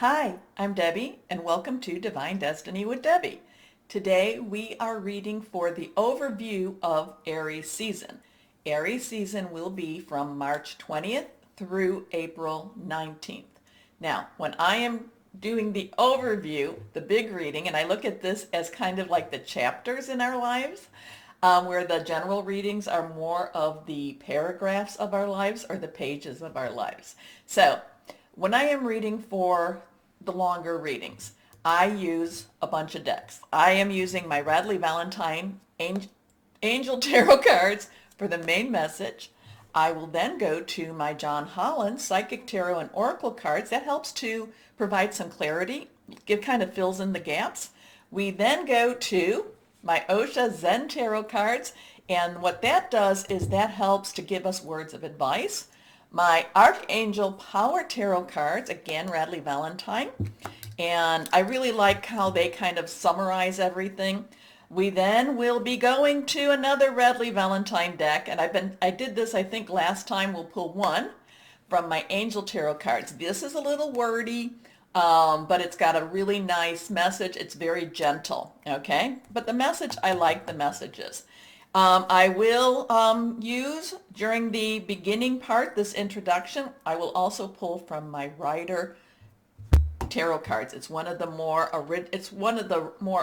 Hi, I'm Debbie, and welcome to Divine Destiny with Debbie. Today we are reading for the overview of Aries season. Aries season will be from March 20th through April 19th. Now, when I am doing the overview, the big reading, and I look at this as kind of like the chapters in our lives, where the general readings are more of the paragraphs of our lives or the pages of our lives. So when I am reading for the longer readings, I use a bunch of decks. I am using my Radley Valentine Angel Tarot cards for the main message. I will then go to my John Holland Psychic Tarot and Oracle cards. That helps to provide some clarity, kind of fills in the gaps. We then go to my Osha Zen Tarot cards, and what that does is that helps to give us words of advice. My Archangel Power Tarot cards, again, Radley Valentine, and I really like how they kind of summarize everything. We then will be going to another Radley Valentine deck, and I did this, I think, last time. We'll pull one from my Angel Tarot cards. This is a little wordy, but it's got a really nice message. It's very gentle, okay? But the message, I like the messages. I will use, during the beginning part, this introduction, I will also pull from my Rider tarot cards. It's one of the more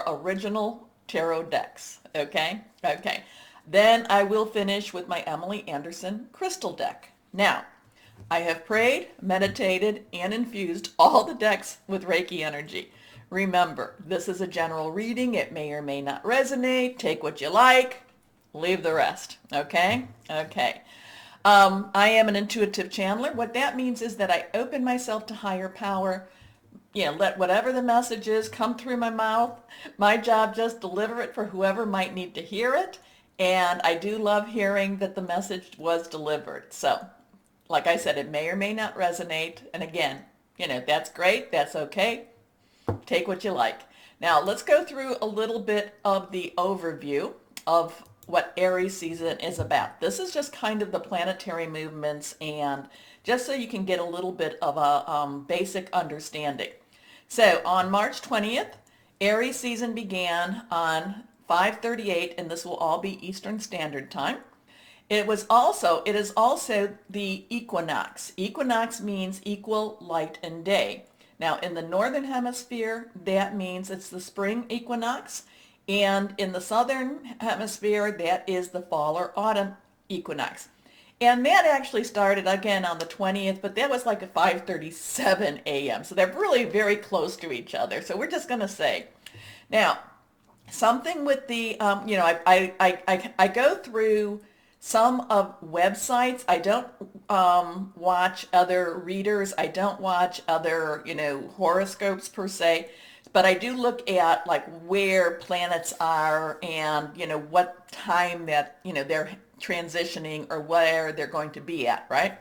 original tarot decks, okay? Okay. Then I will finish with my Emily Anderson crystal deck. Now, I have prayed, meditated, and infused all the decks with Reiki energy. Remember, this is a general reading. It may or may not resonate. Take what you like, leave the rest, okay? Okay. I am an intuitive channeler. What that means is that I open myself to higher power. Let whatever the message is come through my mouth. My job, just deliver it for whoever might need to hear it. And I do love hearing that the message was delivered. So, like I said, it may or may not resonate. And again, that's great. That's okay. Take what you like. Now, let's go through a little bit of the overview of what Aries season is about. This is just kind of the planetary movements, and just so you can get a little bit of a basic understanding. So on March 20th, Aries season began on 5:38, and this will all be Eastern Standard Time. It is also the equinox. Equinox means equal light and day. Now, in the northern hemisphere, that means it's the spring equinox. And in the southern hemisphere, that is the fall or autumn equinox. And that actually started again on the 20th, but that was like at 5:37 a.m. So they're really very close to each other. So we're just going to say. Now, something with the, I go through some of websites. I don't watch other readers. I don't watch other, horoscopes per se. But I do look at like where planets are and, what time that, they're transitioning or where they're going to be at, right?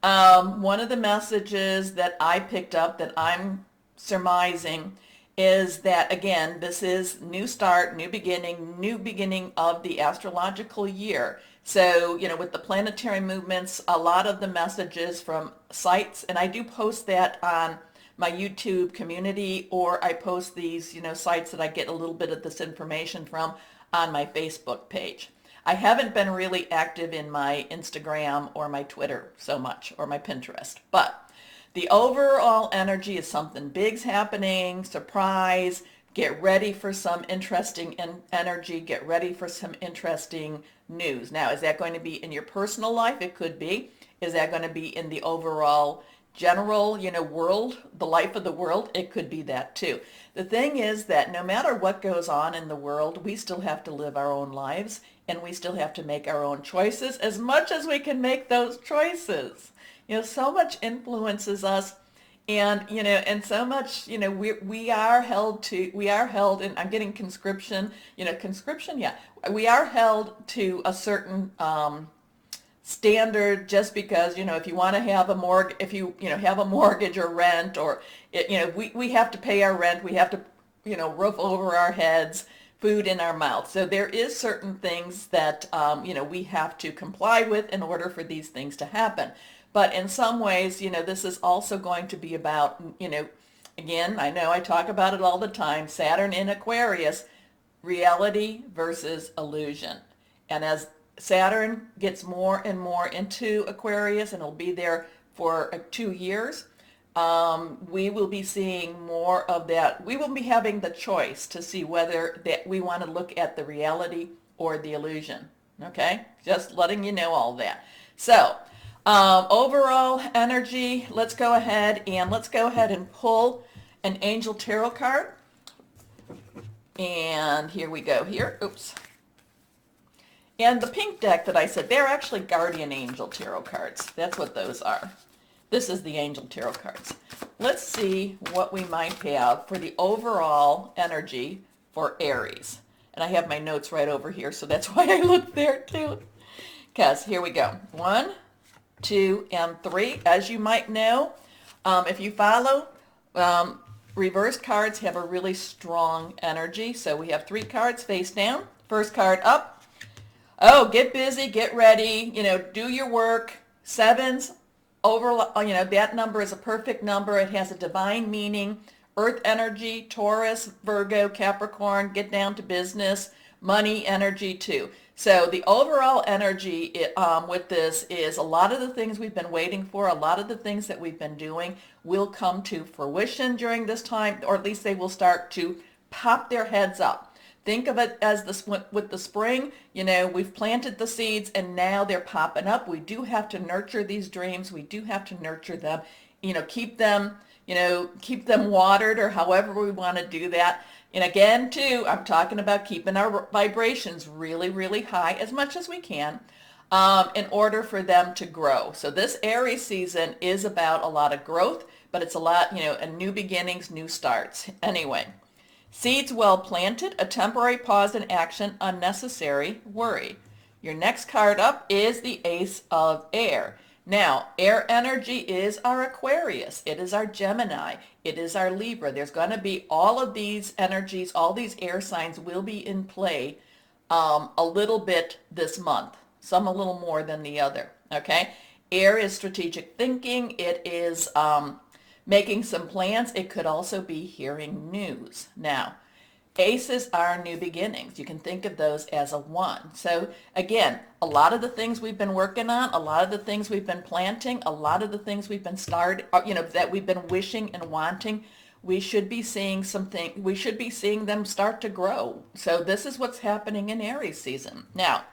One of the messages that I picked up that I'm surmising is that, again, this is new start, new beginning of the astrological year. So, with the planetary movements, a lot of the messages from sites, and I do post that on my YouTube community, or I post these, sites that I get a little bit of this information from on my Facebook page. I haven't been really active in my Instagram or my Twitter so much, or my Pinterest, but the overall energy is something big's happening, surprise, get ready for some interesting energy, get ready for some interesting news. Now, is that going to be in your personal life? It could be. Is that going to be in the overall general, world, the life of the world? It could be that too. The thing is that no matter what goes on in the world, we still have to live our own lives, and we still have to make our own choices as much as we can make those choices. So much influences us, and so much, we are held, and I'm getting conscription, yeah. We are held to a certain standard, just because, if you want to have a mortgage, if you, have a mortgage or rent, or, we have to pay our rent, we have to, roof over our heads, food in our mouth. So there is certain things that, we have to comply with in order for these things to happen. But in some ways, this is also going to be about, Again, I know I talk about it all the time. Saturn in Aquarius, reality versus illusion. And as Saturn gets more and more into Aquarius, and it'll be there for 2 years, we will be seeing more of that. We will be having the choice to see whether that we want to look at the reality or the illusion. Okay? Just letting you know all that. So, overall energy, let's go ahead and pull an angel tarot card. And here we go here. Oops. And the pink deck that I said, they're actually guardian angel tarot cards. That's what those are. This is the angel tarot cards. Let's see what we might have for the overall energy for Aries. And I have my notes right over here, so that's why I looked there too. Because here we go. 1, 2, and 3. As you might know, if you follow, reverse cards have a really strong energy. So we have 3 cards face down. First card up. Oh, get busy, get ready, do your work. 7s, that number is a perfect number. It has a divine meaning. Earth energy, Taurus, Virgo, Capricorn, get down to business. Money energy too. So the overall energy with this is a lot of the things we've been waiting for, a lot of the things that we've been doing will come to fruition during this time, or at least they will start to pop their heads up. Think of it as with the spring, we've planted the seeds and now they're popping up. We do have to nurture these dreams. We do have to nurture them, keep them watered, or however we want to do that. And again, too, I'm talking about keeping our vibrations really, really high as much as we can in order for them to grow. So this Aries season is about a lot of growth, but it's a lot, new beginnings, new starts. Anyway. Seeds well planted, a temporary pause in action, unnecessary worry. Your next card up is the Ace of Air. Now, air energy is our Aquarius. It is our Gemini. It is our Libra. There's going to be all of these energies, all these air signs will be in play a little bit this month. Some a little more than the other, okay? Air is strategic thinking. It is making some plans. It could also be hearing news. Now, aces are new beginnings. You can think of those as a 1. So again, a lot of the things we've been working on, a lot of the things we've been planting, a lot of the things we've been that we've been wishing and wanting, we should be seeing them start to grow. So this is what's happening in Aries season. Now,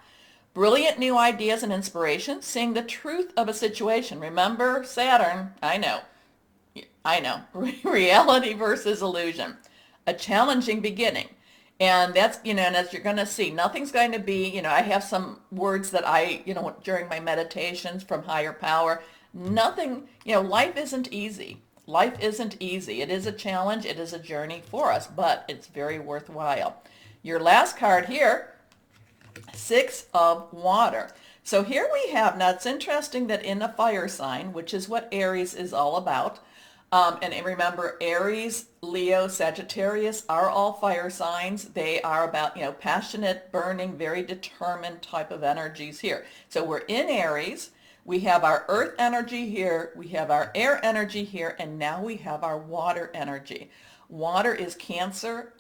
brilliant new ideas and inspiration, seeing the truth of a situation. Remember Saturn, I know. Reality versus illusion. A challenging beginning. And that's, and as you're going to see, nothing's going to be, I have some words that I, during my meditations from higher power, nothing, life isn't easy. Life isn't easy. It is a challenge. It is a journey for us, but it's very worthwhile. Your last card here, 6 of Water. So here we have, now it's interesting that in a fire sign, which is what Aries is all about, and remember, Aries, Leo, Sagittarius are all fire signs. They are about, passionate, burning, very determined type of energies here. So we're in Aries. We have our earth energy here. We have our air energy here. And now we have our water energy. Water is Cancer,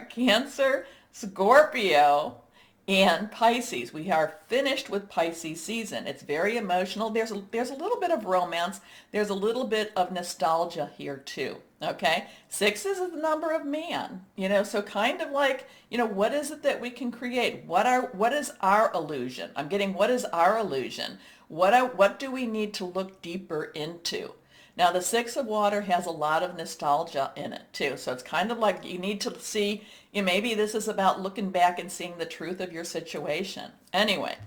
Cancer, Scorpio, and Pisces. We are finished with Pisces season. It's very emotional. There's a little bit of romance. There's a little bit of nostalgia here too. Okay? 6 is the number of man. So kind of like, what is it that we can create? What is our illusion? I'm getting what is our illusion? What do we need to look deeper into? Now the 6 of Water has a lot of nostalgia in it too. So it's kind of like you need to see, maybe this is about looking back and seeing the truth of your situation. Anyway,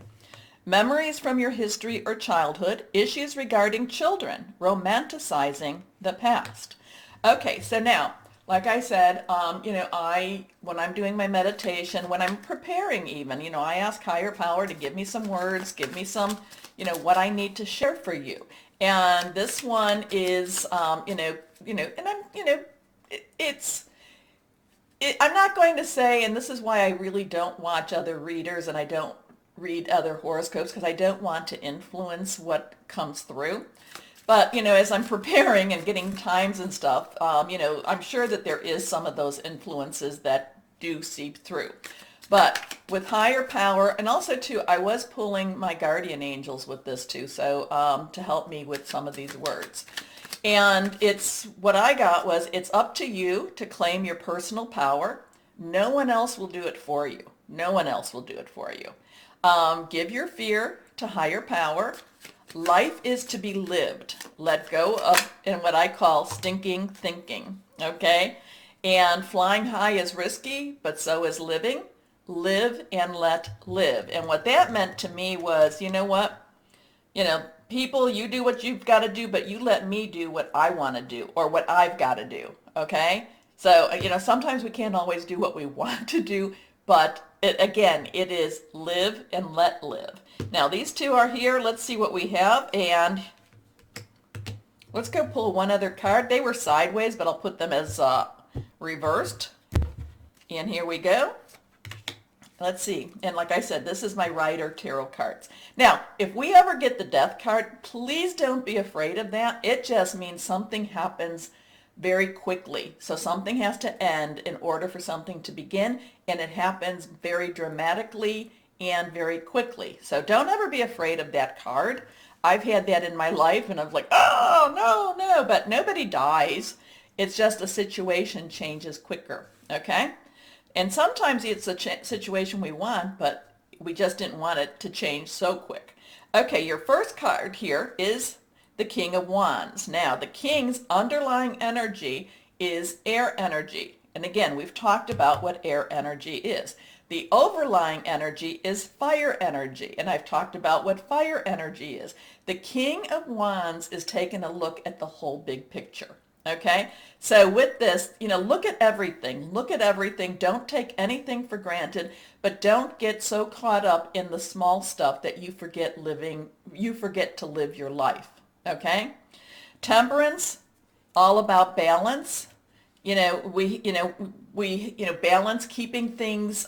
memories from your history or childhood, issues regarding children, romanticizing the past. Okay, so now, like I said, when I'm doing my meditation, when I'm preparing even, I ask higher power to give me some words, give me some, what I need to share for you. And this one is, and I'm, I'm not going to say, and this is why I really don't watch other readers and I don't read other horoscopes, because I don't want to influence what comes through. But, as I'm preparing and getting times and stuff, I'm sure that there is some of those influences that do seep through. But with higher power, and also too, I was pulling my guardian angels with this too, so to help me with some of these words. And what I got was, it's up to you to claim your personal power. No one else will do it for you. No one else will do it for you. Give your fear to higher power. Life is to be lived. Let go of in what I call stinking thinking, okay? And flying high is risky, but so is living. Live and let live. And what that meant to me was, you know what? People, you do what you've got to do, but you let me do what I want to do or what I've got to do, okay? So, sometimes we can't always do what we want to do, but it is live and let live. Now, these two are here. Let's see what we have, and let's go pull one other card. They were sideways, but I'll put them as reversed. And here we go. Let's see. And like I said, this is my Rider Tarot cards. Now, if we ever get the Death card, please don't be afraid of that. It just means something happens very quickly. So something has to end in order for something to begin, and it happens very dramatically and very quickly. So don't ever be afraid of that card. I've had that in my life, and I'm like, oh, no, but nobody dies. It's just a situation changes quicker, okay? And sometimes it's a situation we want, but we just didn't want it to change so quick. Okay, your first card here is the King of Wands. Now, the King's underlying energy is air energy. And again, we've talked about what air energy is. The overlying energy is fire energy, and I've talked about what fire energy is. The King of Wands is taking a look at the whole big picture. Okay, so with this, look at everything. Look at everything. Don't take anything for granted, but don't get so caught up in the small stuff that you forget to live your life. Okay, Temperance, all about balance. We balance, keeping things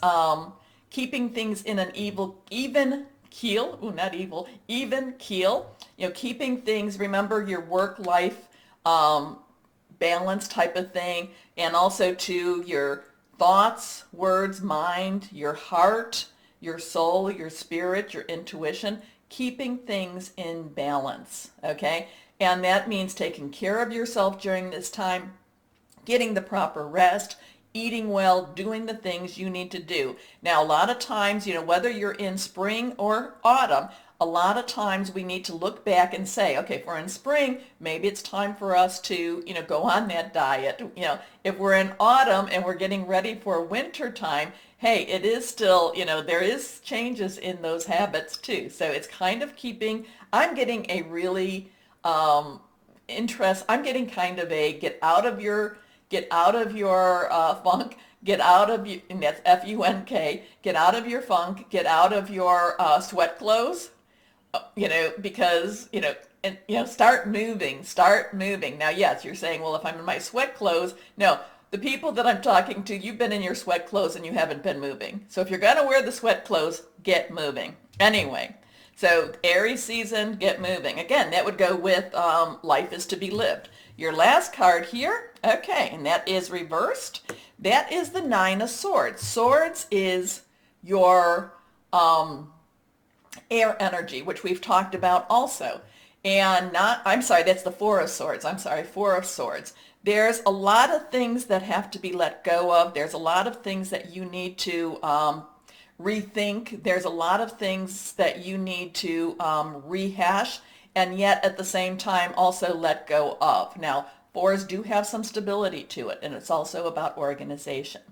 in an even keel. Ooh, not evil, even keel. Keeping things. Remember your work-life balance type of thing, and also to your thoughts, words, mind, your heart, your soul, your spirit, your intuition, keeping things in balance, okay? And that means taking care of yourself during this time, getting the proper rest, eating well, doing the things you need to do. Now, a lot of times, whether you're in spring or autumn, a lot of times we need to look back and say, okay, if we're in spring, maybe it's time for us to, go on that diet. If we're in autumn and we're getting ready for winter time, hey, it is still, there is changes in those habits too. So it's kind of I'm getting a really I'm getting kind of a get out of your funk, get out of, and that's F-U-N-K, get out of your funk, get out of your sweat clothes, because, start moving. Now, yes, you're saying, well, if I'm in my sweat clothes, no, the people that I'm talking to, you've been in your sweat clothes and you haven't been moving. So if you're going to wear the sweat clothes, get moving. Anyway, so Aries season, get moving. Again, that would go with life is to be lived. Your last card here, okay, and that is reversed. That is the Nine of Swords. Swords is your air energy, which we've talked about also. And that's the Four of Swords. Four of Swords. There's a lot of things that have to be let go of. There's a lot of things that you need to rethink. There's a lot of things that you need to rehash, and yet at the same time also let go of. Now, fours do have some stability to it, and it's also about organization.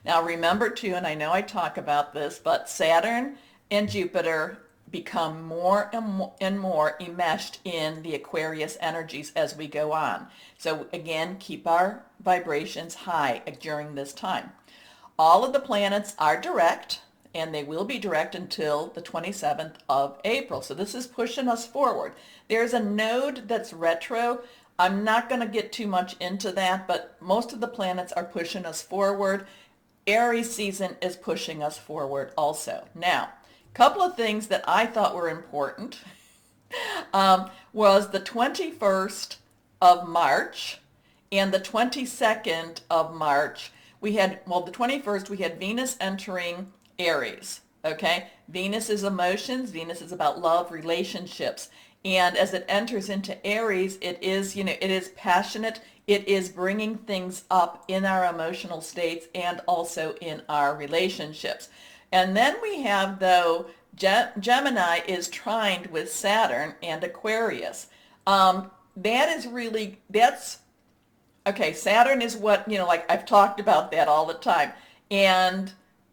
Now, remember too, and I know I talk about this, but Saturn and Jupiter become more and more enmeshed in the Aquarius energies as we go on. So again, keep our vibrations high during this time. All of the planets are direct, and they will be direct until the 27th of April. So this is pushing us forward. There's a node that's retro. I'm not going to get too much into that, but most of the planets are pushing us forward. Aries season is pushing us forward also. Now, couple of things that I thought were important. was the 21st of March and the 22nd of March. We had, well, the 21st, we had Venus entering Aries, okay? Venus is emotions. Venus is about love, relationships. And as it enters into Aries, it is, it is passionate. It is bringing things up in our emotional states and also in our relationships. And then we have, though, Gemini is trined with Saturn and Aquarius. That is really, that's, okay, Saturn is what, like I've talked about that all the time. And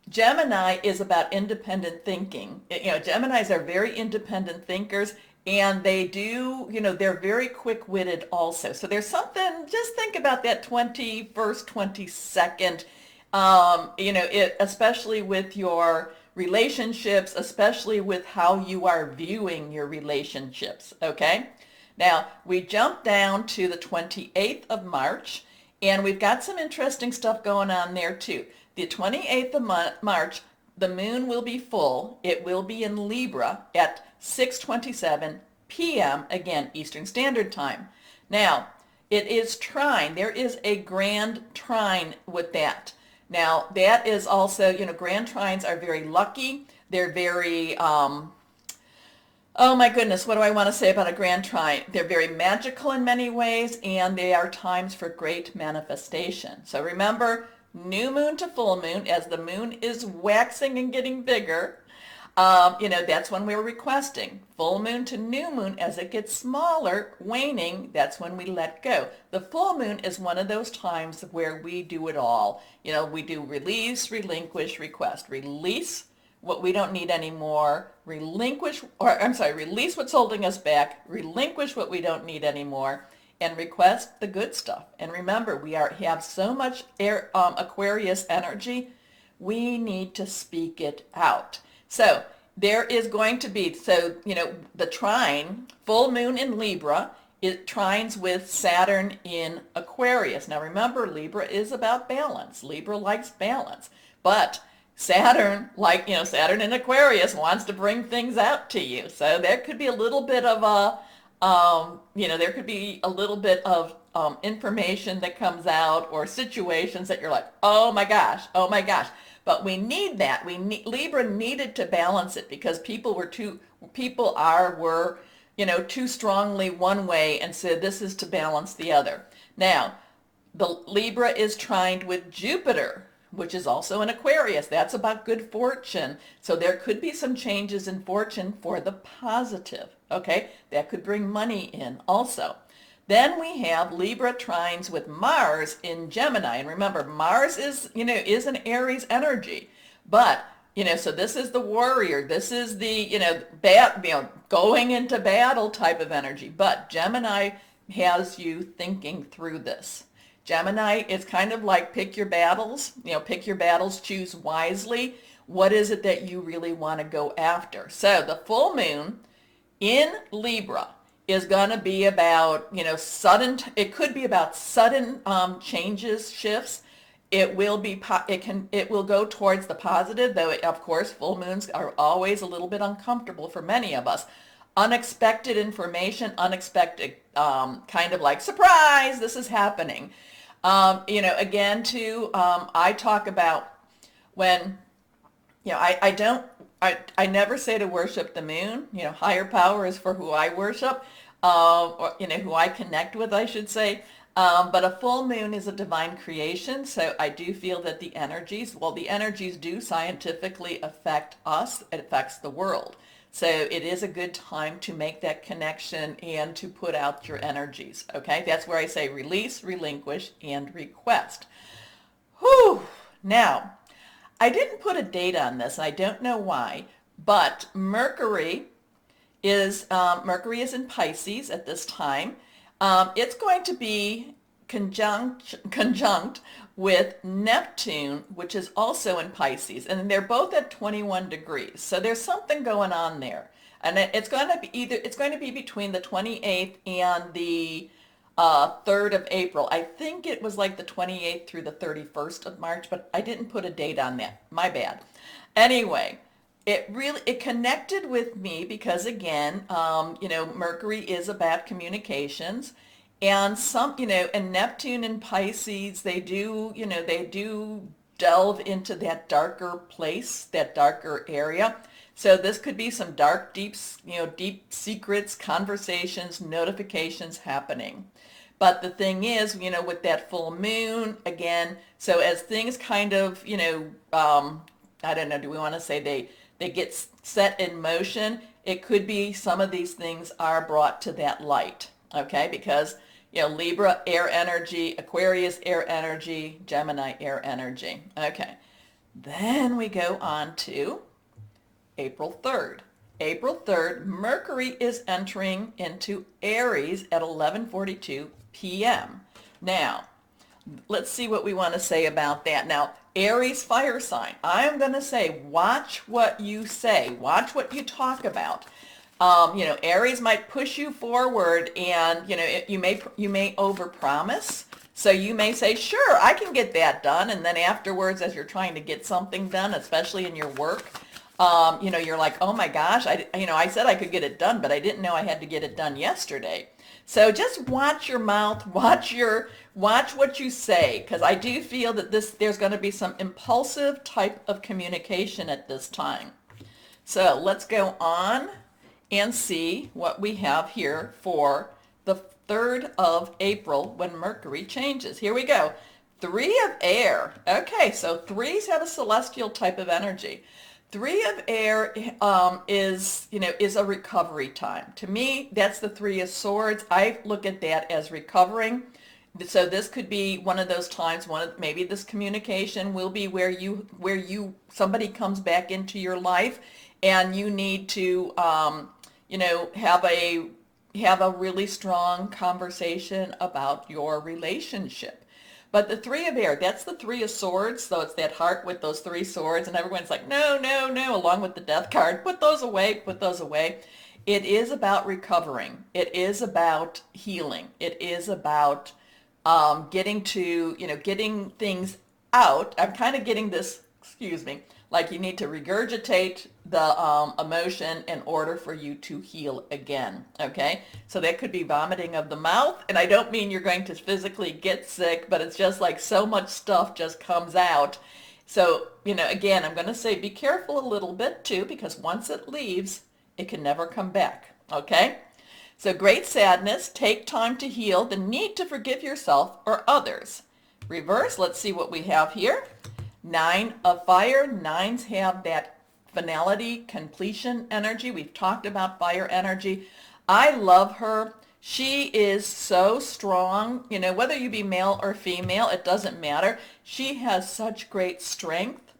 Gemini is about independent thinking. Geminis are very independent thinkers, and they do, they're very quick-witted also. So there's something, just think about that 21st, 22nd, especially with your relationships, especially with how you are viewing your relationships, okay? Now, we jump down to the 28th of March, and we've got some interesting stuff going on there too. The 28th of March, the moon will be full. It will be in Libra at 6:27 p.m., again, Eastern Standard Time. Now, it is trine. There is a grand trine with that. Now, that is also, grand trines are very lucky. They're very, oh my goodness, what do I want to say about a grand trine? They're very magical in many ways, and they are times for great manifestation. So remember, new moon to full moon, as the moon is waxing and getting bigger, that's when we're requesting. Full moon to new moon, as it gets smaller, waning, that's when we let go. The full moon is one of those times where we do it all. We do release, relinquish, request. Release what we don't need anymore, release what's holding us back, relinquish what we don't need anymore, and request the good stuff. And remember, we have so much Aquarius energy, we need to speak it out. So there is going to be, the trine, full moon in Libra, it trines with Saturn in Aquarius. Now remember, Libra is about balance. Libra likes balance. But Saturn, Saturn in Aquarius wants to bring things out to you. So there could be a little bit of information that comes out, or situations that you're like, oh my gosh. But we need that. Libra needed to balance it, because people were too strongly one way, and said this is to balance the other. Now, the Libra is trined with Jupiter, which is also in Aquarius. That's about good fortune. So there could be some changes in fortune for the positive, okay? That could bring money in also. Then we have Libra trines with Mars in Gemini. And remember, Mars is an Aries energy. But, so this is the warrior. This is the, going into battle type of energy. But Gemini has you thinking through this. Gemini is kind of like pick your battles, choose wisely. What is it that you really want to go after? So the full moon in Libra is going to be about, it could be about sudden changes, shifts. It will go towards the positive, though of course full moons are always a little bit uncomfortable for many of us. Unexpected information, unexpected kind of like, surprise, this is happening. Again, too, I talk about when, I never say to worship the moon. Higher power is for who I worship, or, who I connect with, I should say. But a full moon is a divine creation. So I do feel that the energies do scientifically affect us. It affects the world. So it is a good time to make that connection and to put out your energies, okay? That's where I say release, relinquish, and request. Whew! Now, I didn't put a date on this, and I don't know why, but Mercury is in Pisces at this time. It's going to be conjunct with Neptune, which is also in Pisces, and they're both at 21 degrees. So there's something going on there, and it's going to be between the 28th and the 3rd of April. I think it was like the 28th through the 31st of March, but I didn't put a date on that. My bad. Anyway, it connected with me because again, Mercury is about communications, and and Neptune and Pisces, they do delve into that darker place, that darker area. So this could be some dark, deep secrets, conversations, notifications happening. But the thing is, with that full moon, again, so as things kind of, I don't know, do we want to say they get set in motion? It could be some of these things are brought to that light, okay? Because, Libra, air energy, Aquarius, air energy, Gemini, air energy. Okay. Then we go on to April 3rd. April 3rd, Mercury is entering into Aries at 11:42 p.m. Now, let's see what we want to say about that. Now, Aries fire sign. I am going to say, watch what you say. Watch what you talk about. Aries might push you forward, and you may overpromise. So you may say, sure, I can get that done, and then afterwards, as you're trying to get something done, especially in your work, you're like, oh my gosh, I said I could get it done, but I didn't know I had to get it done yesterday. So just watch your mouth, watch what you say, because I do feel that there's going to be some impulsive type of communication at this time. So let's go on and see what we have here for the 3rd of April when Mercury changes. Here we go. 3 of air. Okay, so 3s have a celestial type of energy. 3 of air is a recovery time. To me, that's the 3 of swords. I look at that as recovering. So this could be one of those times, maybe this communication will be where somebody comes back into your life and you need to, have a really strong conversation about your relationship. But the 3 of air, that's the 3 of swords. So it's that heart with those 3 swords. And everyone's like, no, no, no, along with the death card. Put those away, put those away. It is about recovering. It is about healing. It is about getting things out. I'm kind of getting this, like you need to regurgitate the emotion in order for you to heal again, okay? So that could be vomiting of the mouth, and I don't mean you're going to physically get sick, but it's just like so much stuff just comes out. So, again, I'm going to say be careful a little bit too, because once it leaves, it can never come back, okay? So great sadness, take time to heal, the need to forgive yourself or others. Reverse, let's see what we have here. 9 of fire. 9s have that finality, completion energy. We've talked about fire energy. I love her. She is so strong. Whether you be male or female, it doesn't matter. She has such great strength.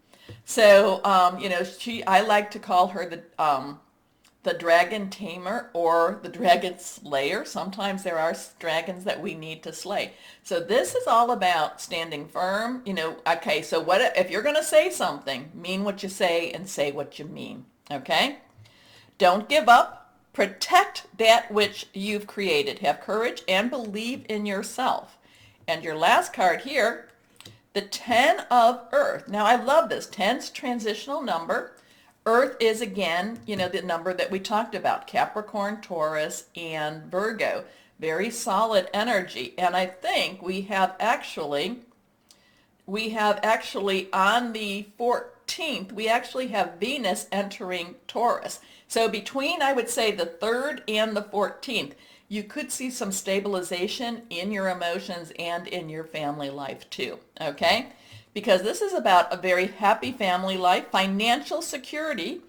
So, I like to call her the dragon tamer or the dragon slayer. Sometimes there are dragons that we need to slay. So this is all about standing firm. Okay, so if you're going to say something, mean what you say and say what you mean, okay? Don't give up. Protect that which you've created. Have courage and believe in yourself. And your last card here, the 10 of earth. Now I love this. 10's transitional number. Earth is, again, the number that we talked about, Capricorn, Taurus, and Virgo. Very solid energy. And I think we have actually on the 14th, we actually have Venus entering Taurus. So between, I would say, the 3rd and the 14th, you could see some stabilization in your emotions and in your family life too, okay? Because this is about a very happy family life, financial security,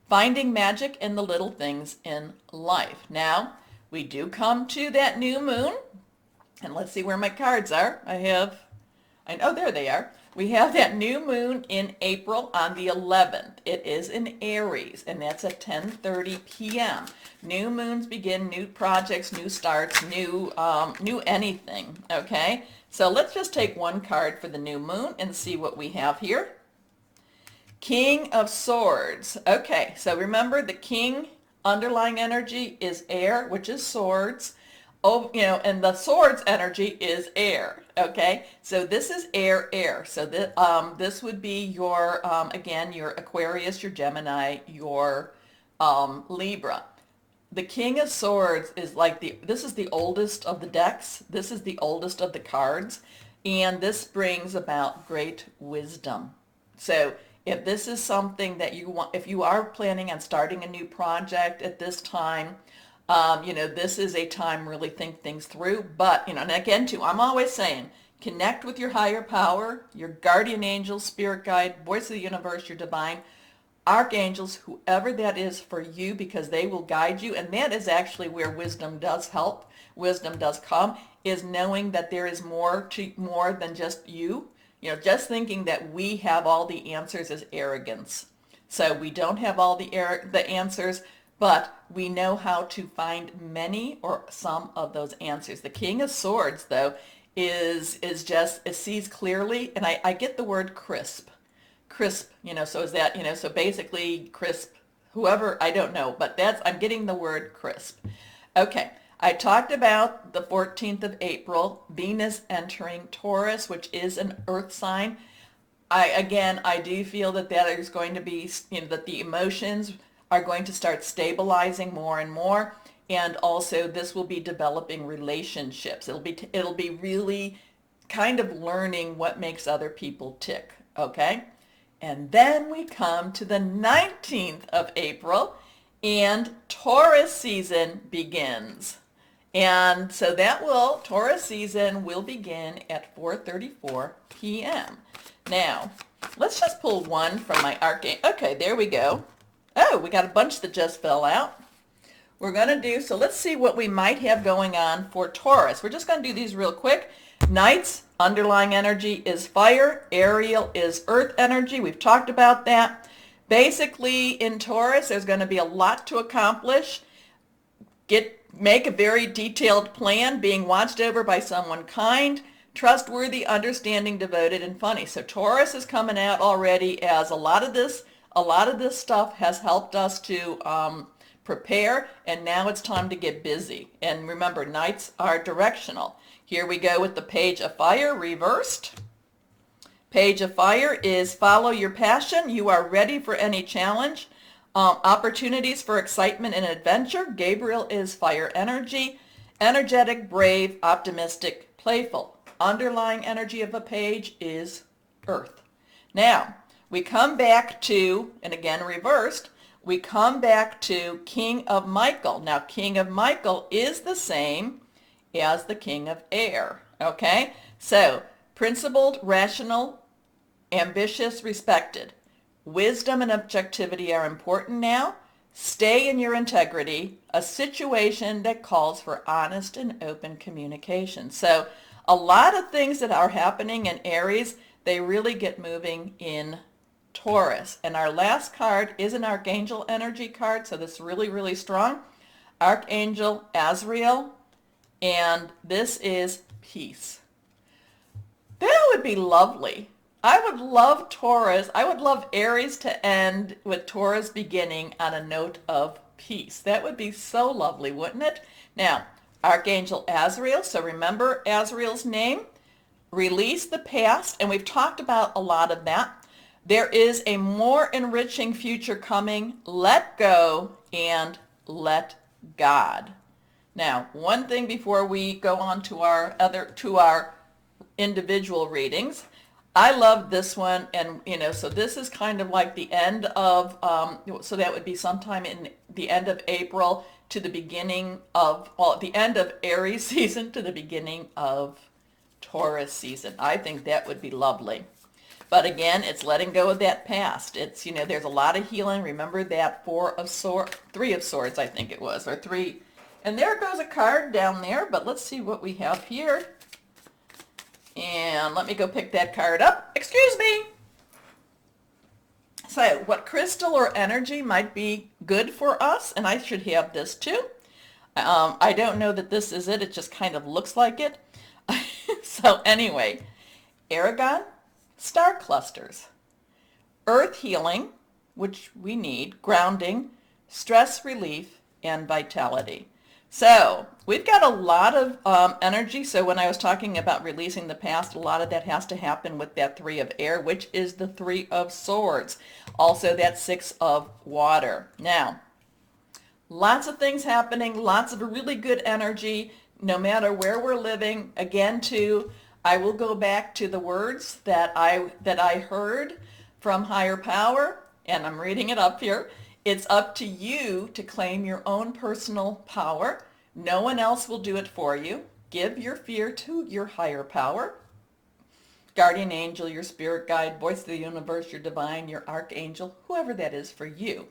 finding magic in the little things in life. Now, we do come to that new moon, and let's see where my cards are. There they are. We have that new moon in April on the 11th. It is in Aries, and that's at 10:30 p.m. New moons begin new projects, new starts, new anything, okay? So let's just take one card for the new moon and see what we have here. King of Swords. Okay, so remember the king underlying energy is air, which is swords. Oh, and the swords energy is air. Okay, so this is air. So this would be your again your Aquarius, your Gemini, your Libra. The King of Swords is like this is the oldest of the decks. This is the oldest of the cards, and this brings about great wisdom. So if this is something that you want, if you are planning on starting a new project at this time, this is a time really think things through. But, and again, too, I'm always saying, connect with your higher power, your guardian angel, spirit guide, voice of the universe, your divine archangels, whoever that is for you, because they will guide you. And that is actually where wisdom does help. Wisdom does come, is knowing that there is more than just you. Just thinking that we have all the answers is arrogance. So we don't have all the answers, but we know how to find many or some of those answers. The King of Swords, though, is just, it sees clearly, and I get the word crisp. Crisp, so is that, so basically crisp, whoever, I don't know, but I'm getting the word crisp. Okay, I talked about the 14th of April, Venus entering Taurus, which is an earth sign. I do feel that is going to be, that the emotions are going to start stabilizing more and more. And also this will be developing relationships. It'll be really kind of learning what makes other people tick. Okay. And then we come to the 19th of April and Taurus season begins. And so Taurus season will begin at 4:34 p.m. Now, let's just pull one from my arcane. Okay, there we go. Oh, we got a bunch that just fell out. So let's see what we might have going on for Taurus. We're just going to do these real quick. Knight's underlying energy is fire. Ariel is earth energy. We've talked about that. Basically, in Taurus, there's going to be a lot to accomplish. Make a very detailed plan, being watched over by someone kind, trustworthy, understanding, devoted, and funny. So Taurus is coming out already as a lot of this stuff has helped us to prepare, and now it's time to get busy. And remember, nights are directional. Here we go with the Page of Fire reversed. Page of Fire is follow your passion. You are ready for any challenge. Opportunities for excitement and adventure. Gabriel is fire energy. Energetic, brave, optimistic, playful. Underlying energy of a page is earth. Now, we come back to, and again reversed, we come back to King of Michael. Now, King of Michael is the same as the King of Air. Okay? So, principled, rational, ambitious, respected. Wisdom and objectivity are important now. Stay in your integrity, a situation that calls for honest and open communication. So a lot of things that are happening in Aries, they really get moving in Taurus. And our last card is an Archangel energy card, so this is really, really strong. Archangel Azrael, and this is peace. That would be lovely. I would love Taurus. I would love Aries to end with Taurus beginning on a note of peace. That would be so lovely, wouldn't it? Now, Archangel Azrael. So remember Azrael's name. Release the past. And we've talked about a lot of that. There is a more enriching future coming. Let go and let God. Now, one thing before we go on to our individual readings. I love this one, and so this is kind of like the end of, so that would be sometime in the end of April to the beginning of, the end of Aries season to the beginning of Taurus season. I think that would be lovely. But again, it's letting go of that past. It's, there's a lot of healing. Remember that Three of Swords, I think it was, or three. And there goes a card down there, but let's see what we have here. And let me go pick that card up. Excuse me. So what crystal or energy might be good for us? And I should have this too. I don't know that this is it. It just kind of looks like it. So anyway, Aragon, star clusters, earth healing, which we need, grounding, stress relief, and vitality. So we've got a lot of energy. So when I was talking about releasing the past, a lot of that has to happen with that 3 of air, which is the 3 of swords. Also that 6 of water. Now, lots of things happening, lots of really good energy, no matter where we're living. Again, too, I will go back to the words that I heard from higher power, and I'm reading it up here. It's up to you to claim your own personal power. No one else will do it for you. Give your fear to your higher power. Guardian angel, your spirit guide, voice of the universe, your divine, your archangel, whoever that is for you.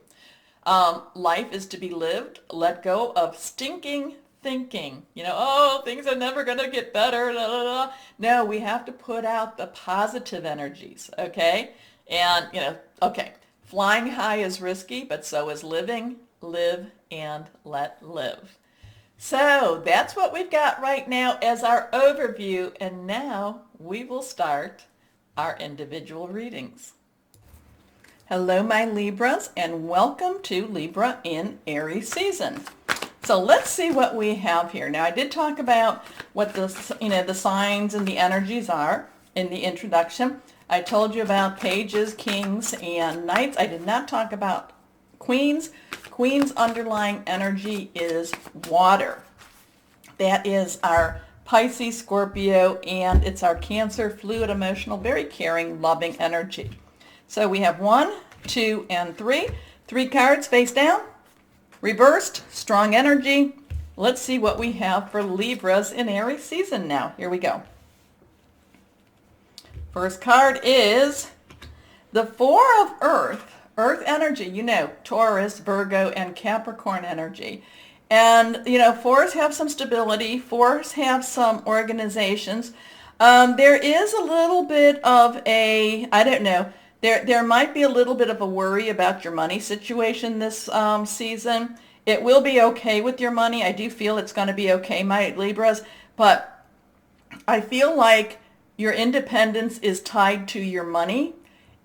Life is to be lived. Let go of stinking thinking. Oh, things are never going to get better. Da, da, da. No, we have to put out the positive energies, okay? And, okay, flying high is risky, but so is living. Live and let live. So that's what we've got right now as our overview. And now we will start our individual readings. Hello, my Libras, and welcome to Libra in Aries season. So let's see what we have here. Now, I did talk about what the signs and the energies are in the introduction. I told you about pages, kings, and knights. I did not talk about queens. Queen's underlying energy is water. That is our Pisces, Scorpio, and it's our Cancer, fluid, emotional, very caring, loving energy. So we have 1, 2, and 3. 3 cards face down, reversed, strong energy. Let's see what we have for Libras in Aries season now. Here we go. First card is the 4 of earth energy, Taurus, Virgo, and Capricorn energy. And, 4s have some stability. 4s have some organizations. There is a little bit of there might be a little bit of a worry about your money situation this season. It will be okay with your money. I do feel it's going to be okay, my Libras. But I feel like your independence is tied to your money.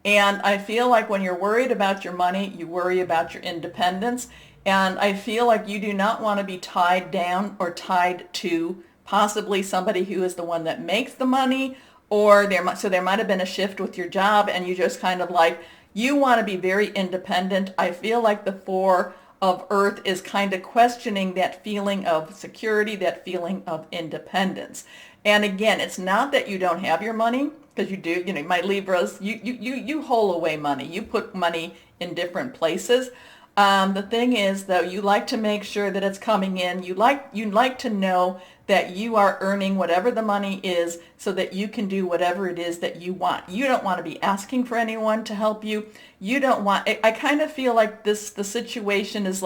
And I feel like when you're worried about your money, you worry about your independence. And I feel like you do not want to be tied down or tied to possibly somebody who is the one that makes the money, or there might have been a shift with your job and you just kind of you want to be very independent. I feel like the 4 of earth is kind of questioning that feeling of security, that feeling of independence. And again, it's not that you don't have your money, because you do, my Libras, you hole away money. You put money in different places. The thing is, though, you like to make sure that it's coming in. You like to know that you are earning whatever the money is so that you can do whatever it is that you want. You don't want to be asking for anyone to help you. You don't want, I kind of feel like the situation is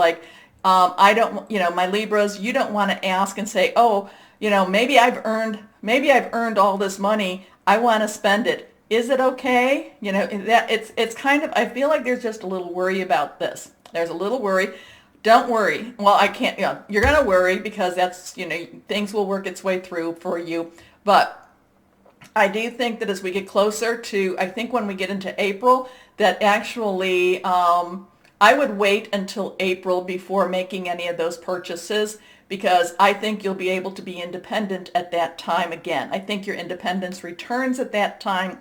I don't, my Libras, you don't want to ask and say, oh, maybe I've earned all this money. I want to spend it. Is it okay? That it's kind of, I feel like there's just a little worry about this. There's a little worry. Don't worry. Well, I can't, you're going to worry because that's, things will work its way through for you. But I do think that as we get closer to, I think when we get into April, that actually I would wait until April before making any of those purchases, because I think you'll be able to be independent at that time again. I think your independence returns at that time.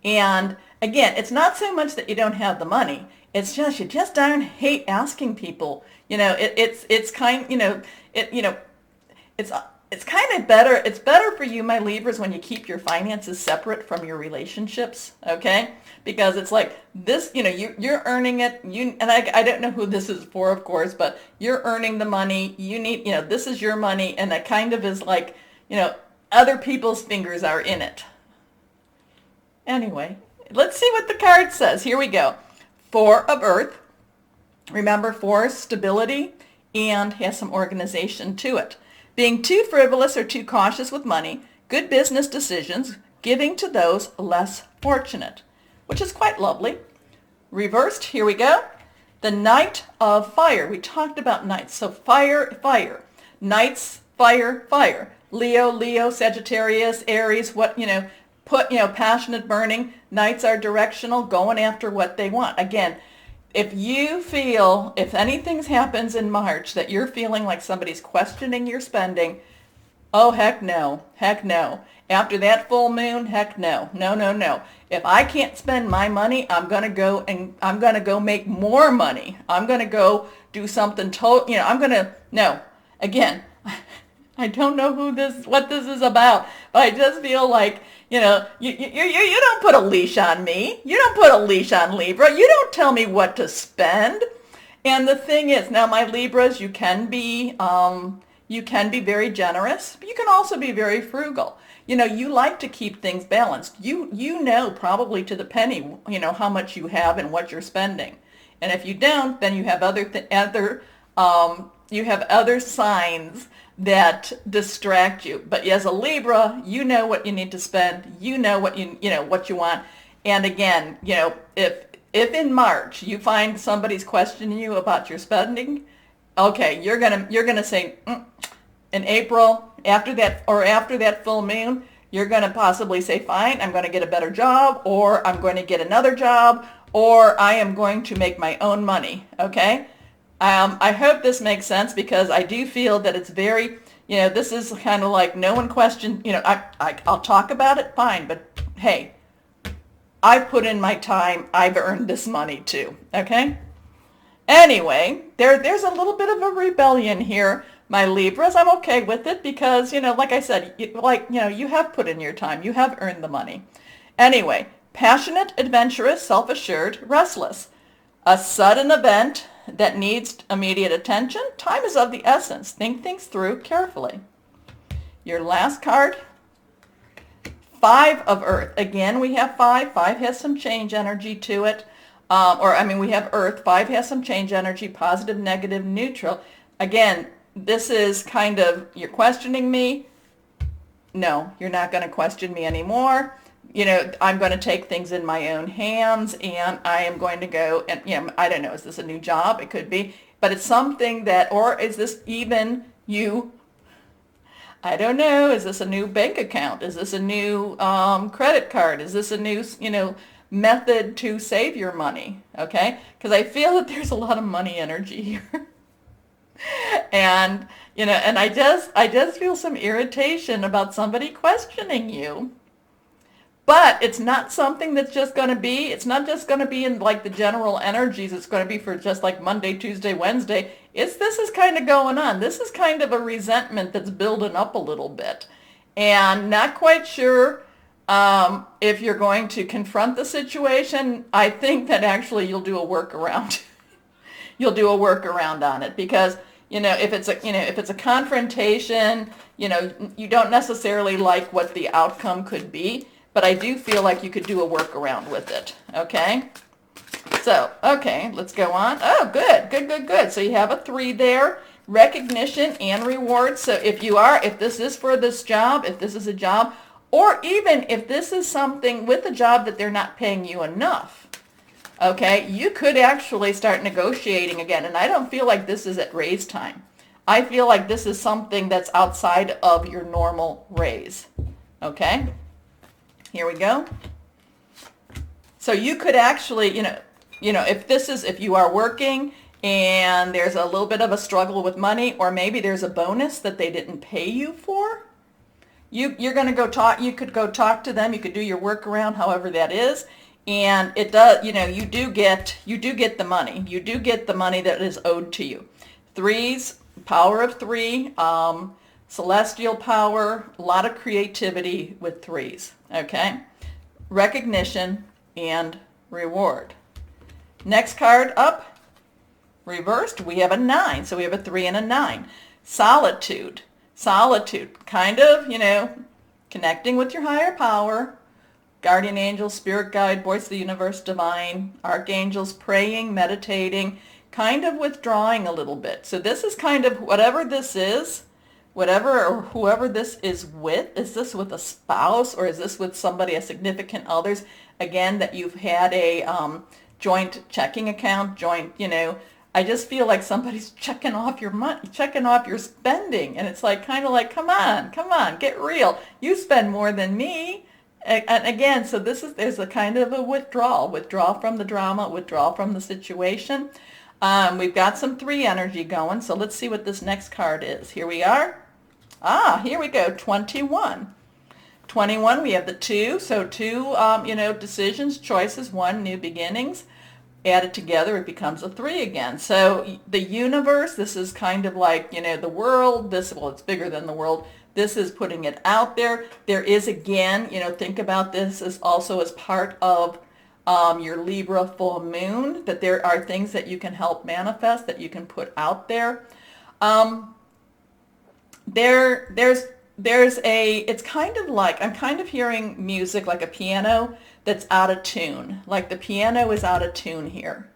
And again, it's not so much that you don't have the money. It's just, you just darn hate asking people. It's kind of better. It's better for you, my Libras, when you keep your finances separate from your relationships, okay? Because it's like this, you're earning it. And I don't know who this is for, of course, but you're earning the money. You need, this is your money, and that kind of is like, other people's fingers are in it. Anyway, let's see what the card says. Here we go. 4 of earth. Remember, 4 is stability and has some organization to it. Being too frivolous or too cautious with money, good business decisions, giving to those less fortunate, which is quite lovely. Reversed, here we go. The Knight of Fire. We talked about knights. So fire, fire. Knights, fire, fire. Leo, Sagittarius, Aries, passionate, burning. Knights are directional, going after what they want. Again, if you feel, if anything happens in March that you're feeling like somebody's questioning your spending, oh, heck no. Heck no. After that full moon, heck no. No, no, no. If I can't spend my money, I'm going to go make more money. I'm going to go do something no. Again, I don't know what this is about, but I just feel like, you don't put a leash on me. You don't put a leash on Libra. You don't tell me what to spend. And the thing is, now my Libras, you can be very generous, but you can also be very frugal. You like to keep things balanced. You know probably to the penny, how much you have and what you're spending. And if you don't, then you have other signs that distract you. But as a Libra, you know what you need to spend. You know what what you want. And again, if in March you find somebody's questioning you about your spending, okay, you're gonna say in April after that full moon, you're gonna possibly say, fine, I'm gonna get a better job, or I'm going to get another job, or I am going to make my own money. Okay. I hope this makes sense, because I do feel that it's very, this is kind of like no one questioned, I'll talk about it, fine, but hey, I've put in my time, I've earned this money too, okay? Anyway, there's a little bit of a rebellion here, my Libras. I'm okay with it because, like I said, you have put in your time, you have earned the money. Anyway, passionate, adventurous, self-assured, restless. A sudden event that needs immediate attention. Time is of the essence. Think things through carefully. Your last card, 5 of Earth. Again, we have 5. 5 has some change energy to it. We have Earth. 5 has some change energy, positive, negative, neutral. Again, this is kind of, you're questioning me. No, you're not going to question me anymore. I'm going to take things in my own hands, and I am going to go and, I don't know, is this a new job? It could be, but it's something that, or is this even you? I don't know. Is this a new bank account? Is this a new credit card? Is this a new, method to save your money? Okay. Because I feel that there's a lot of money energy here. And, and I just feel some irritation about somebody questioning you. But it's not something that's just going to be, it's not just going to be in like the general energies. It's going to be for just like Monday, Tuesday, Wednesday. This is kind of going on. This is kind of a resentment that's building up a little bit. And not quite sure if you're going to confront the situation. I think that actually you'll do a workaround. You'll do a workaround on it, because if it's a confrontation, you don't necessarily like what the outcome could be. But I do feel like you could do a workaround with it, okay? So, okay, let's go on. Oh, good. So you have a 3 there, recognition and reward. So if this is for this job, if this is a job, or even if this is something with a job that they're not paying you enough, okay, you could actually start negotiating again. And I don't feel like this is at raise time. I feel like this is something that's outside of your normal raise, okay? Here we go. So you could actually, if you are working and there's a little bit of a struggle with money, or maybe there's a bonus that they didn't pay you for, you're going to go talk. You could go talk to them. You could do your workaround, however that is, and it does. You do get the money. You do get the money that is owed to you. 3s, power of 3. Celestial power, a lot of creativity with 3s, okay? Recognition and reward. Next card up, reversed, we have a 9. So we have a 3 and a 9. Solitude, kind of, connecting with your higher power, guardian angel, spirit guide, voice of the universe, divine, archangels, praying, meditating, kind of withdrawing a little bit. So this is kind of whatever this is, whatever or whoever this is with. Is this with a spouse, or is this with somebody, a significant others, again, that you've had a joint checking account, I just feel like somebody's checking off your money, checking off your spending. And it's like, kind of like, come on, get real. You spend more than me. And again, so there's a kind of a withdrawal from the drama, withdrawal from the situation. We've got some 3 energy going, so let's see what this next card is. Here we are. Here we go, 21. 21, we have the 2, so 2, decisions, choices, 1, new beginnings. Added together, it becomes a 3 again. So the universe, this is kind of like, the world, it's bigger than the world. This is putting it out there. There is, again, think about this as also as part of your Libra full moon, that there are things that you can help manifest, that you can put out there. It's kind of like, I'm kind of hearing music like a piano that's out of tune. Like the piano is out of tune here.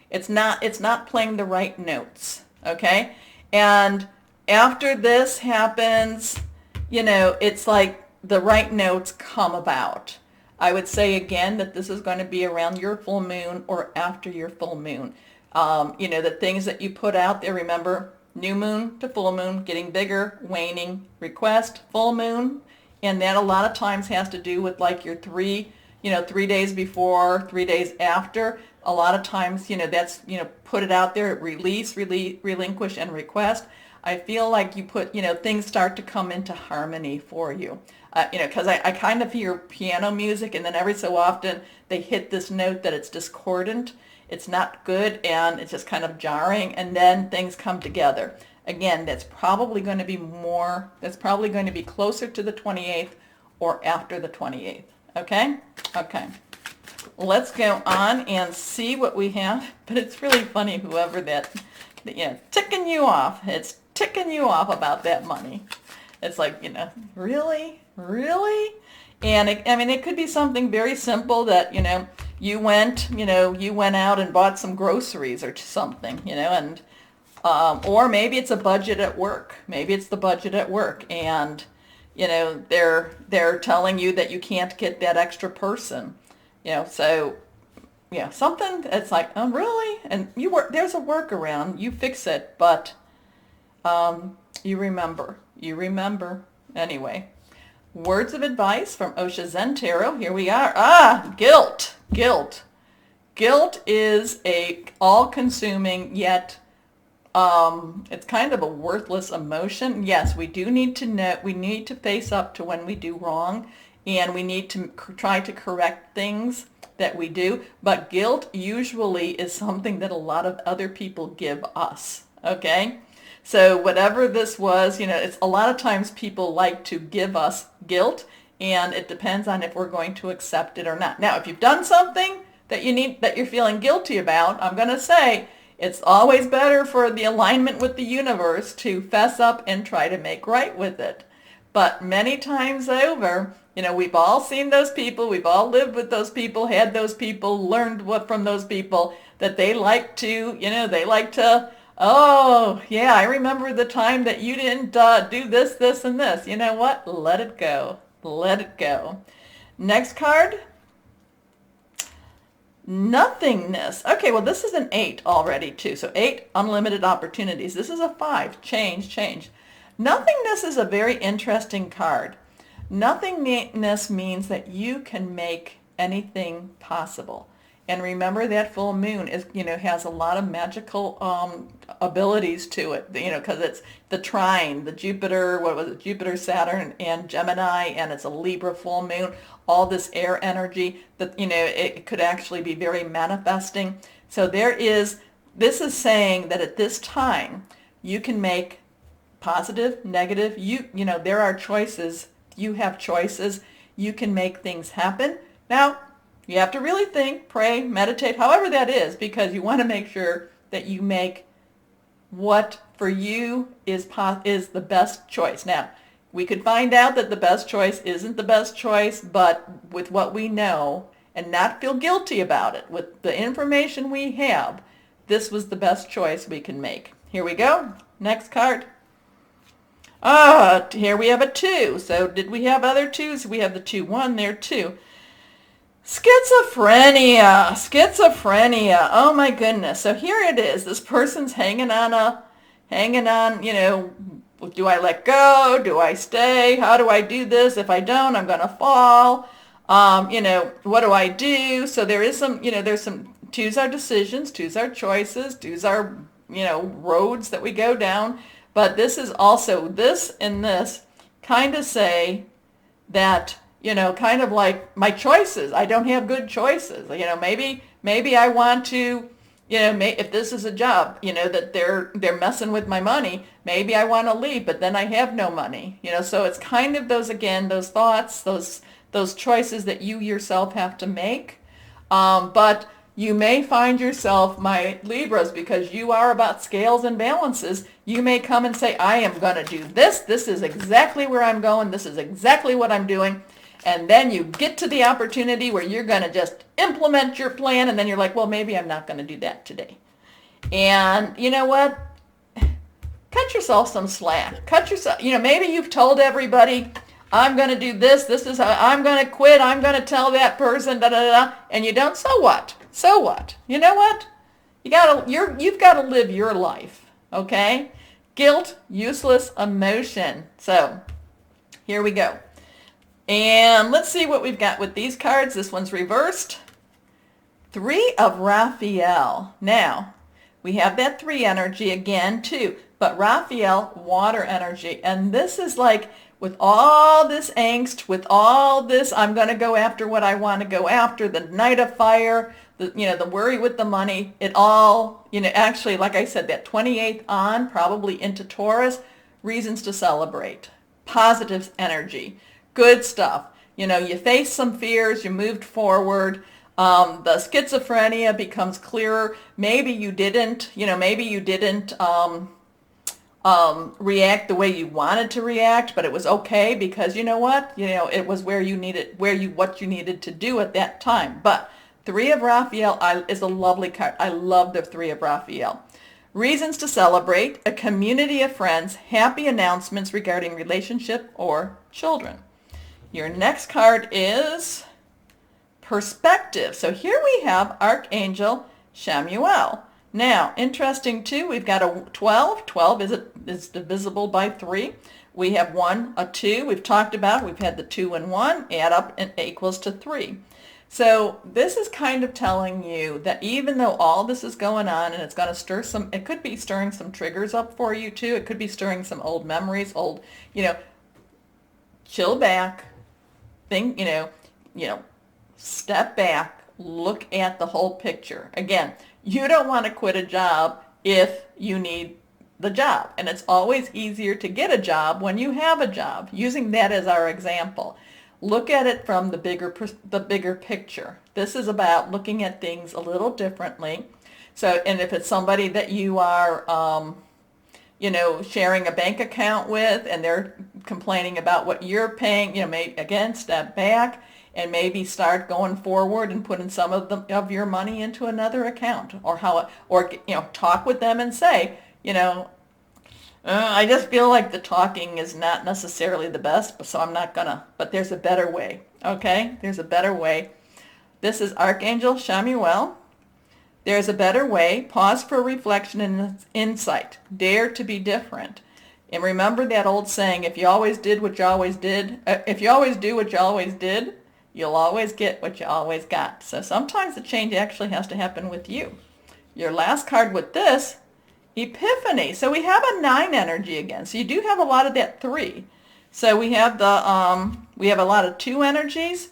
It's not playing the right notes, okay? And after this happens, it's like the right notes come about. I would say again that this is going to be around your full moon or after your full moon. The things that you put out there, remember, new moon to full moon, getting bigger, waning, request, full moon. And that a lot of times has to do with like your 3 days before, 3 days after. A lot of times, that's, put it out there, release, relinquish, and request. I feel like you put, things start to come into harmony for you. Because I kind of hear piano music, and then every so often they hit this note that it's discordant. It's not good, and it's just kind of jarring, and then things come together. Again, that's probably going to be closer to the 28th or after the 28th. Okay? Okay. Let's go on and see what we have. But it's really funny, whoever ticking you off. It's ticking you off about that money. It's like, really? Really? And it could be something very simple that, you went out and bought some groceries or something, and, or maybe it's a budget at work. Maybe it's the budget at work, and, they're telling you that you can't get that extra person, so, yeah, something that's like, oh, really? And there's a workaround, you fix it, but, you remember. Anyway, words of advice from Osha Zen Tarot. Here we are. Guilt. Guilt is a all-consuming, yet it's kind of a worthless emotion. Yes, we do need to know, we need to face up to when we do wrong, and we need to try to correct things that we do. But guilt usually is something that a lot of other people give us, okay? So whatever this was, it's a lot of times people like to give us guilt, and it depends on if we're going to accept it or not. Now, if you've done something that you're feeling guilty about, I'm going to say it's always better for the alignment with the universe to fess up and try to make right with it. But many times over, we've all seen those people, we've all lived with those people, had those people, learned what from those people, that they like to, oh, yeah, I remember the time that you didn't do this, this, and this. You know what? Let it go. Let it go. Next card. Nothingness. Okay, well, this is an 8 already, too. So 8, unlimited opportunities. This is a 5, change. Nothingness is a very interesting card. Nothingness means that you can make anything possible. And remember that full moon is, has a lot of magical abilities to it, because it's the trine, the Jupiter, Jupiter, Saturn, and Gemini, and it's a Libra full moon, all this air energy that, it could actually be very manifesting. So this is saying that at this time, you can make positive, negative, there are choices, you have choices, you can make things happen. Now, you have to really think, pray, meditate, however that is, because you want to make sure that you make what for you is the best choice. Now, we could find out that the best choice isn't the best choice, but with what we know and not feel guilty about it, with the information we have, this was the best choice we can make. Here we go. Next card. Here we have a 2. So did we have other 2s? We have the 2-1 there too. Schizophrenia. Oh my goodness. So here it is. This person's hanging on, do I let go? Do I stay? How do I do this? If I don't, I'm going to fall. What do I do? So there is some, there's some, twos are decisions, twos are choices, twos are, roads that we go down. But this is also, this and this kind of say that, kind of like my choices. I don't have good choices. Maybe I want to, if this is a job, that they're messing with my money, maybe I want to leave, but then I have no money. So it's kind of those, again, those thoughts, those choices that you yourself have to make. But you may find yourself, my Libras, because you are about scales and balances, you may come and say, I am going to do this. This is exactly where I'm going. This is exactly what I'm doing. And then you get to the opportunity where you're going to just implement your plan. And then you're like, well, maybe I'm not going to do that today. And you know what? Cut yourself some slack. Cut yourself, maybe you've told everybody, I'm going to do this. This is how I'm going to quit. I'm going to tell that person, da da da. And you don't. So what? So what? You know what? You've got to live your life. Okay? Guilt, useless emotion. So here we go. And let's see what we've got with these cards. This one's reversed. 3 of Raphael. Now, we have that 3 energy again too. But Raphael, water energy. And this is like, with all this angst, with all this, I'm going to go after what I want to go after, the Knight of Fire, the worry with the money, it all, actually, like I said, that 28th on, probably into Taurus, reasons to celebrate. Positive energy, good stuff. You face some fears, you moved forward. The schizophrenia becomes clearer. Maybe you didn't, react the way you wanted to react, but it was okay because you know what? It was what you needed to do at that time. But 3 of Raphael is a lovely card. I love the 3 of Raphael. Reasons to celebrate, a community of friends, happy announcements regarding relationship or children. Your next card is perspective. So here we have Archangel Chamuel. Now, interesting too, we've got a 12. 12 is divisible by 3. We have 1, a 2. We've talked about, we've had the 2 and 1, add up and equals to 3. So this is kind of telling you that even though all this is going on and it's going to stir some, it could be stirring some triggers up for you too. It could be stirring some old memories, chill back, think, step back, look at the whole picture. Again, you don't want to quit a job if you need the job. And it's always easier to get a job when you have a job. Using that as our example. Look at it from the bigger picture. This is about looking at things a little differently. So, and if it's somebody that you are, sharing a bank account with and they're complaining about what you're paying, maybe, again, step back and maybe start going forward and putting some of your money into another account, or talk with them and say, I just feel like the talking is not necessarily the best, so I'm not gonna, but there's a better way, okay? There's a better way. This is Archangel Chamuel. There's a better way. Pause for reflection and insight. Dare to be different. And remember that old saying, if you always did what you always did, if you always do what you always did, you'll always get what you always got. So sometimes the change actually has to happen with you. Your last card with this, Epiphany. So we have a 9 energy again. So you do have a lot of that 3. So we have we have a lot of 2 energies.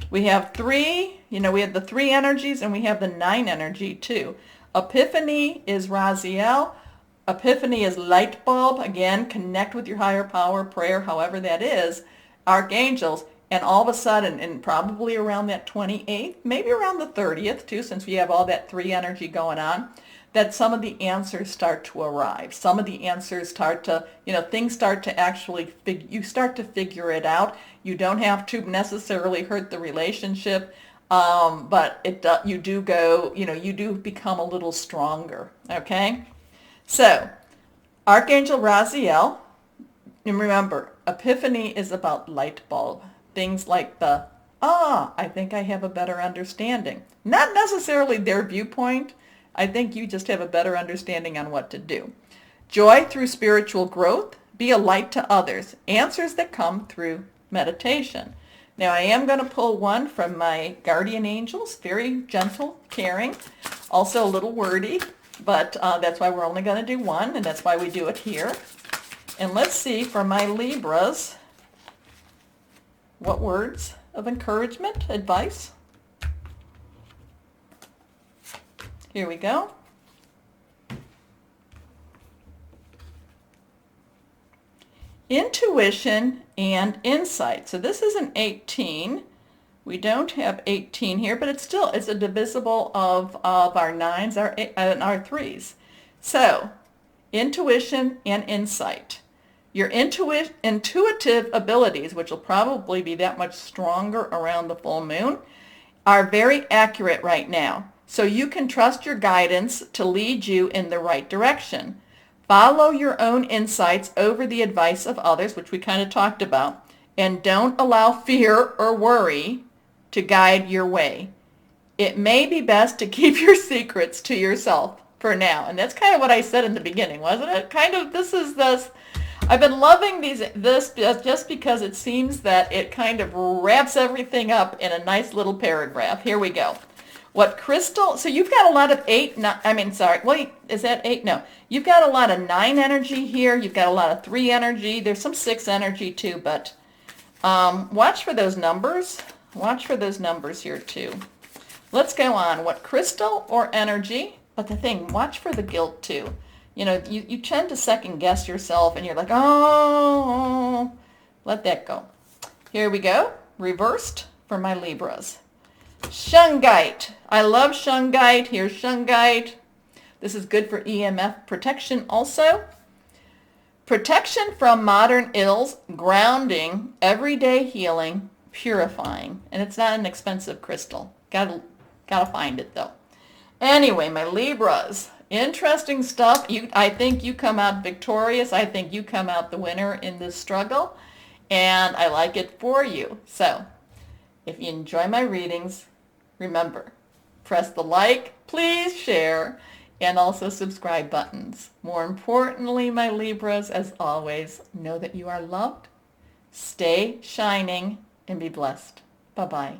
We have 3, we have the 3 energies, and we have the 9 energy too. Epiphany is Raziel. Epiphany is light bulb. Again, connect with your higher power, prayer, however that is. Archangels. And all of a sudden, and probably around that 28th, maybe around the 30th too, since we have all that 3 energy going on, that some of the answers start to arrive. Some of the answers start to, things start to actually, you start to figure it out. You don't have to necessarily hurt the relationship, but you do become a little stronger, okay? So, Archangel Raziel, and remember, Epiphany is about light bulb. Things like I think I have a better understanding. Not necessarily their viewpoint. I think you just have a better understanding on what to do. Joy through spiritual growth. Be a light to others. Answers that come through meditation. Now I am going to pull one from my guardian angels, very gentle, caring, also a little wordy, but that's why we're only going to do one, and that's why we do it here. And let's see for my Libras, what words of encouragement, advice? Here we go. Intuition and insight. So this is an 18. We don't have 18 here, but it's a divisible of our 9s and our 3s. So intuition and insight. Your intuitive abilities, which will probably be that much stronger around the full moon, are very accurate right now. So you can trust your guidance to lead you in the right direction. Follow your own insights over the advice of others, which we kind of talked about, and don't allow fear or worry to guide your way. It may be best to keep your secrets to yourself for now. And that's kind of what I said in the beginning, wasn't it? Kind of, I've been loving this just because it seems that it kind of wraps everything up in a nice little paragraph. Here we go. What crystal, so you've got a lot of 8, wait, is that 8? No. You've got a lot of 9 energy here. You've got a lot of 3 energy. There's some 6 energy too, but watch for those numbers. Watch for those numbers here too. Let's go on. What crystal or energy, but the thing, watch for the guilt too. You know, you tend to second guess yourself and you're like, oh, let that go. Here we go. Reversed for my Libras. Shungite. I love Shungite. Here's Shungite. This is good for EMF protection also. Protection from modern ills, grounding, everyday healing, purifying. And it's not an expensive crystal. Gotta find it though. Anyway, my Libras. Interesting stuff. I think you come out victorious. I think you come out the winner in this struggle. And I like it for you. So, if you enjoy my readings, remember, press the like, please share, and also subscribe buttons. More importantly, my Libras, as always, know that you are loved, stay shining, and be blessed. Bye-bye.